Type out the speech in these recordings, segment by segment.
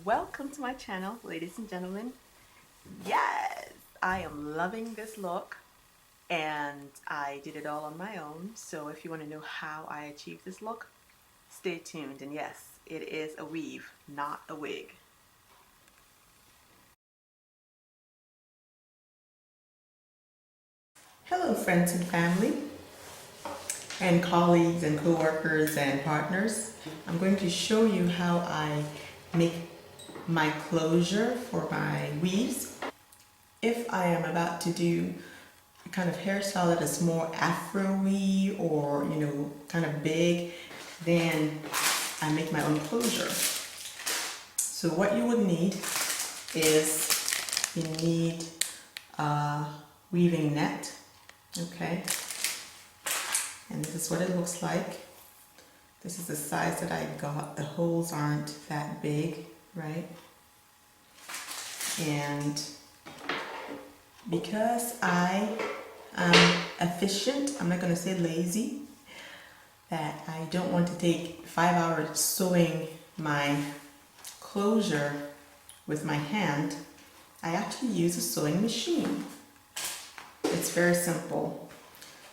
Welcome to my channel, ladies and gentlemen. Yes, I am loving this look and I did it all on my own. So if you want to know how I achieved this look, stay tuned. And yes, it is a weave, not a wig. Hello friends and family and colleagues and co-workers and partners. I'm going to show you how I make my closure for my weaves. If I am about to do a kind of hairstyle that is more afro-y or kind of big, then I make my own closure. So what you would need is you need a weaving net, okay? And this is what it looks like. This is the size that I got. The holes aren't that big, right? And because I am efficient, I'm not going to say lazy, that I don't want to take 5 hours sewing my closure with my hand, I actually use a sewing machine. It's very simple.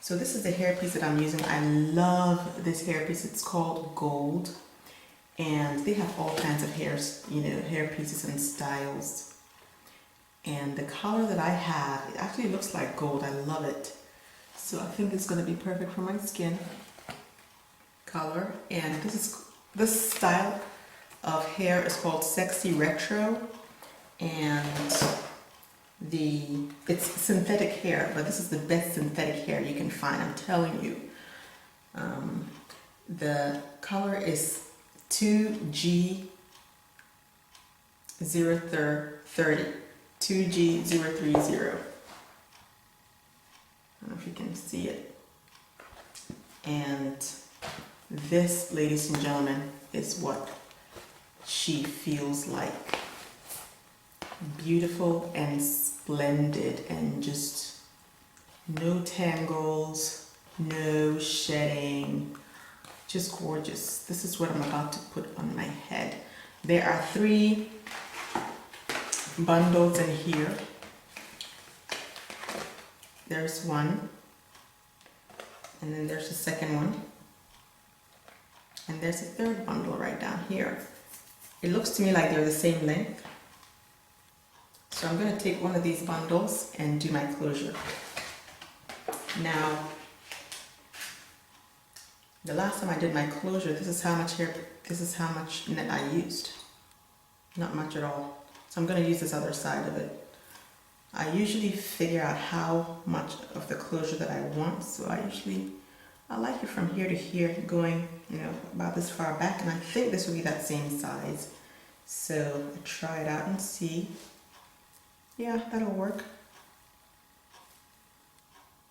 So this is the hairpiece that I'm using. I love this hairpiece. It's called Gold, and they have all kinds of hair pieces and styles. And the color that I have, it actually looks like gold. I love it. So I think it's going to be perfect for my skin color. And this style of hair is called Sexy Retro, and it's synthetic hair, but this is the best synthetic hair you can find, I'm telling you. The color is 2G030, 2G030. I don't know if you can see it. And this, ladies and gentlemen, is what she feels like. Beautiful and splendid, and just no tangles, no shedding, just gorgeous. This is what I'm about to put on my head. There are 3 bundles in here. There's one, and then there's the second one, and there's a 3rd bundle right down here. It looks to me like they're the same length. So I'm going to take one of these bundles and do my closure. Now, the last time I did my closure, this is how much net I used. Not much at all. So I'm going to use this other side of it. I usually figure out how much of the closure that I want. So I like it from here to here, going, about this far back. And I think this will be that same size. So I try it out and see. Yeah, that'll work.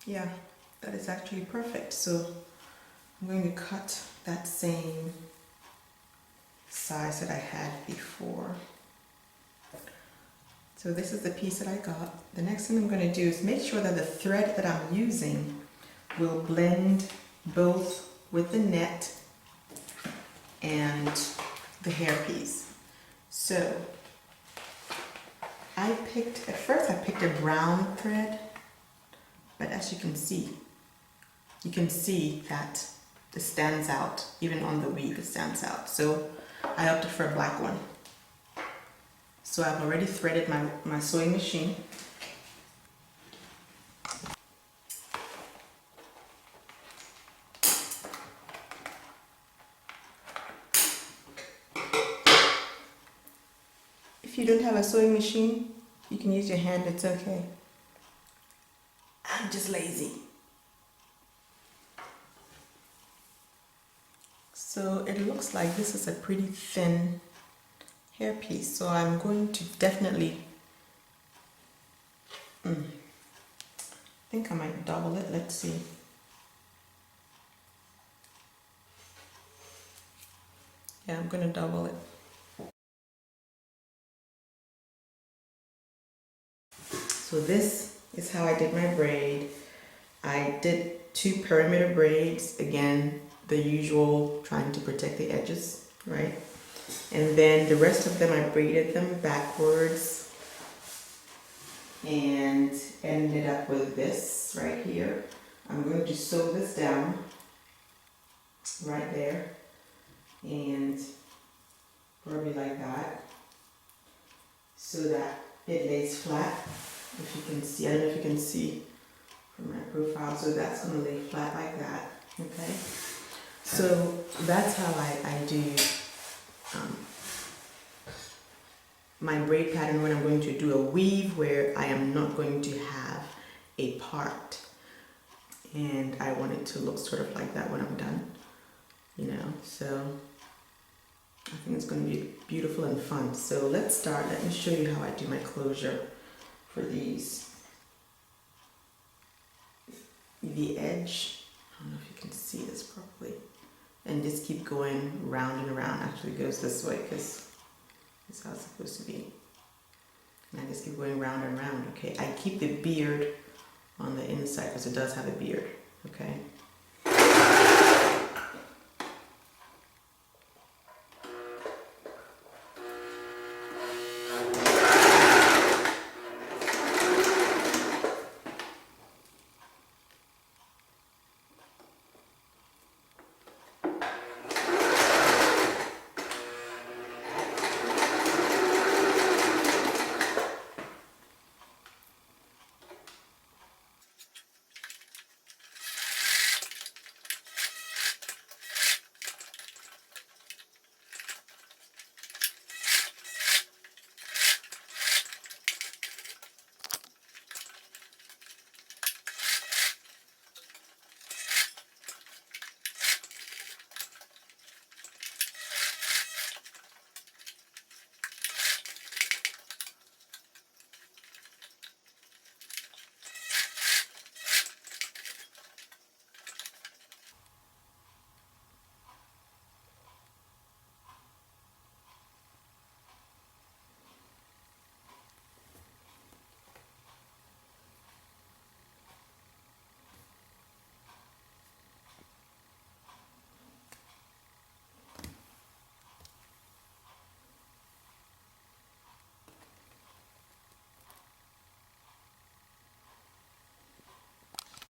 Yeah, that is actually perfect. So I'm going to cut that same size that I had before. So this is the piece that I got. The next thing I'm going to do is make sure that the thread that I'm using will blend both with the net and the hairpiece. So at first I picked a brown thread, but as you can see that it stands out. Even on the weave it stands out. So I opted for a black one. So I've already threaded my sewing machine. If you don't have a sewing machine, you can use your hand, it's okay. I'm just lazy. So it looks like this is a pretty thin hairpiece, so I'm going to definitely, I think I might double it, let's see. Yeah, I'm going to double it. So this is how I did my braid. I did 2 perimeter braids, again, the usual, trying to protect the edges, right? And then the rest of them I braided them backwards and ended up with this right here. I'm going to sew this down right there and probably like that so that it lays flat. If you can see, I don't know if you can see from my profile, so that's going to lay flat like that. Okay, so that's how I do my braid pattern when I'm going to do a weave where I am not going to have a part, and I want it to look sort of like that when I'm done, you know. So I think it's going to be beautiful and fun. So let's start. Let me show you how I do my closure for these. The edge, I don't know if you can see this properly, and just keep going round and around. Actually, it goes this way because that's how it's supposed to be. And I just keep going round and round. Okay, I keep the beard on the inside because it does have a beard. Okay.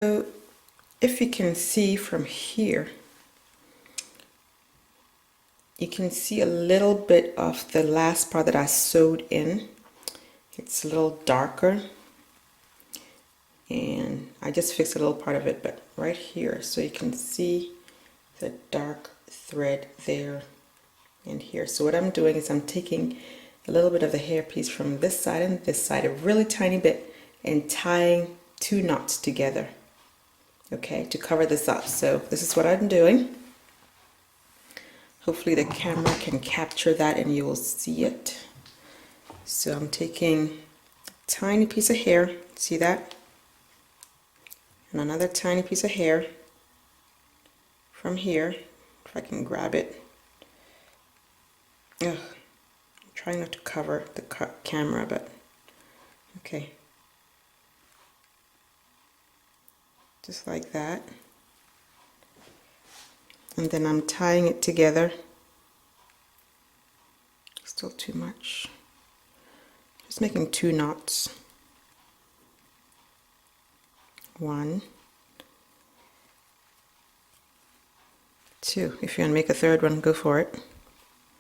So if you can see from here, you can see a little bit of the last part that I sewed in. It's a little darker, and I just fixed a little part of it, but right here, so you can see the dark thread there and here. So what I'm doing is I'm taking a little bit of the hairpiece from this side and this side, a really tiny bit, and tying 2 knots together, okay, to cover this up. So this is what I'm doing. Hopefully the camera can capture that and you will see it. So I'm taking a tiny piece of hair, see that? And another tiny piece of hair from here, if I can grab it. Ugh, I'm trying not to cover the camera, but okay. Just like that. And then I'm tying it together. Still too much. Just making 2 knots. 1, 2. If you want to make a third one, go for it.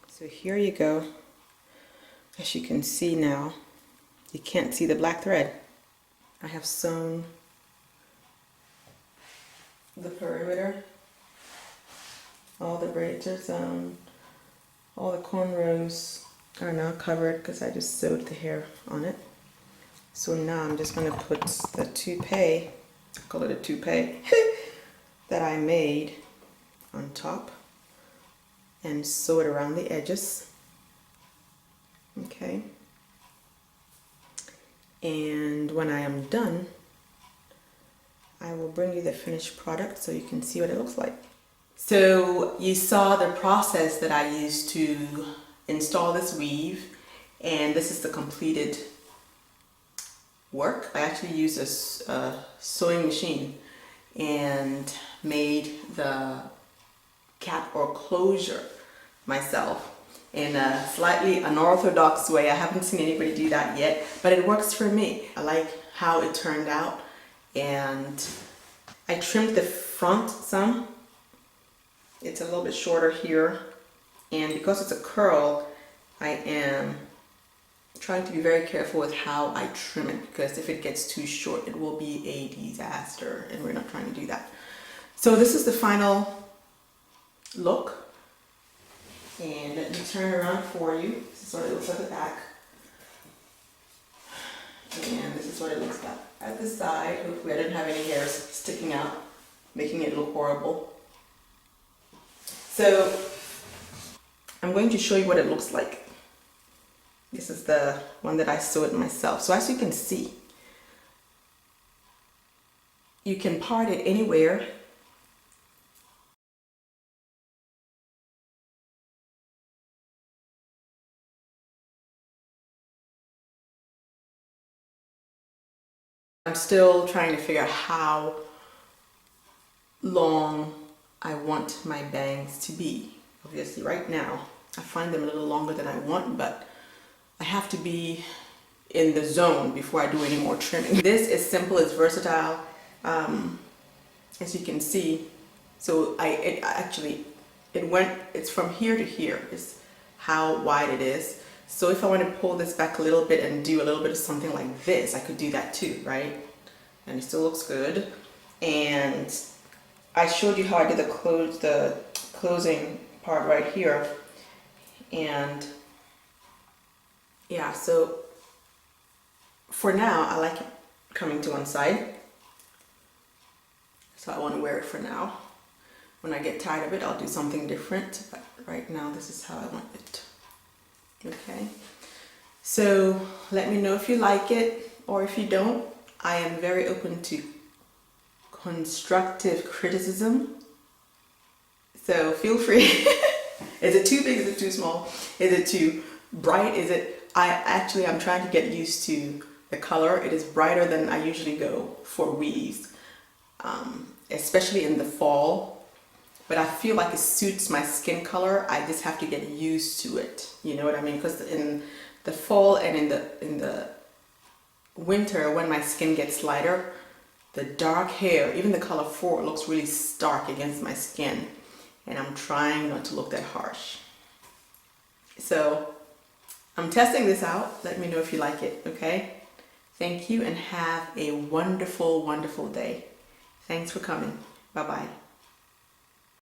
So here you go. As you can see now, you can't see the black thread. I have sewn the perimeter. All the braids are sewn. All the cornrows are now covered because I just sewed the hair on it. So now I'm just going to put the toupee, I call it a toupee, that I made on top and sew it around the edges. Okay. And when I am done, I will bring you the finished product so you can see what it looks like. So you saw the process that I used to install this weave, and this is the completed work. I actually used a sewing machine and made the cap or closure myself. in a slightly unorthodox way. I haven't seen anybody do that yet, but it works for me. I like how it turned out, and I trimmed the front some. It's a little bit shorter here, and because it's a curl, I am trying to be very careful with how I trim it, because if it gets too short, it will be a disaster, and we're not trying to do that. So this is the final look, and let me turn around for you. This is what it looks at the back, and this is what it looks like at the side. Hopefully I didn't have any hairs sticking out, making it look horrible. So I'm going to show you what it looks like. This is the one that I sewed myself. So as you can see, you can part it anywhere. I'm still trying to figure out how long I want my bangs to be. Obviously right now I find them a little longer than I want, but I have to be in the zone before I do any more trimming. This is simple, it's versatile, as you can see. So it's from here to here is how wide it is. So if I want to pull this back a little bit and do a little bit of something like this, I could do that too, right? And it still looks good. And I showed you how I did the closing part right here. And yeah, so for now, I like it coming to one side. So I want to wear it for now. When I get tired of it, I'll do something different. But right now, this is how I want it. Okay, so let me know if you like it, or if you don't. I am very open to constructive criticism, so feel free. Is it too big? Is it too small? Is it too bright? I'm trying to get used to the color. It is brighter than I usually go for weaves, especially in the fall. But I feel like it suits my skin color. I just have to get used to it. You know what I mean? Because in the fall and in the winter, when my skin gets lighter, the dark hair, even the color 4, looks really stark against my skin. And I'm trying not to look that harsh. So I'm testing this out. Let me know if you like it, okay? Thank you, and have a wonderful, wonderful day. Thanks for coming. Bye-bye.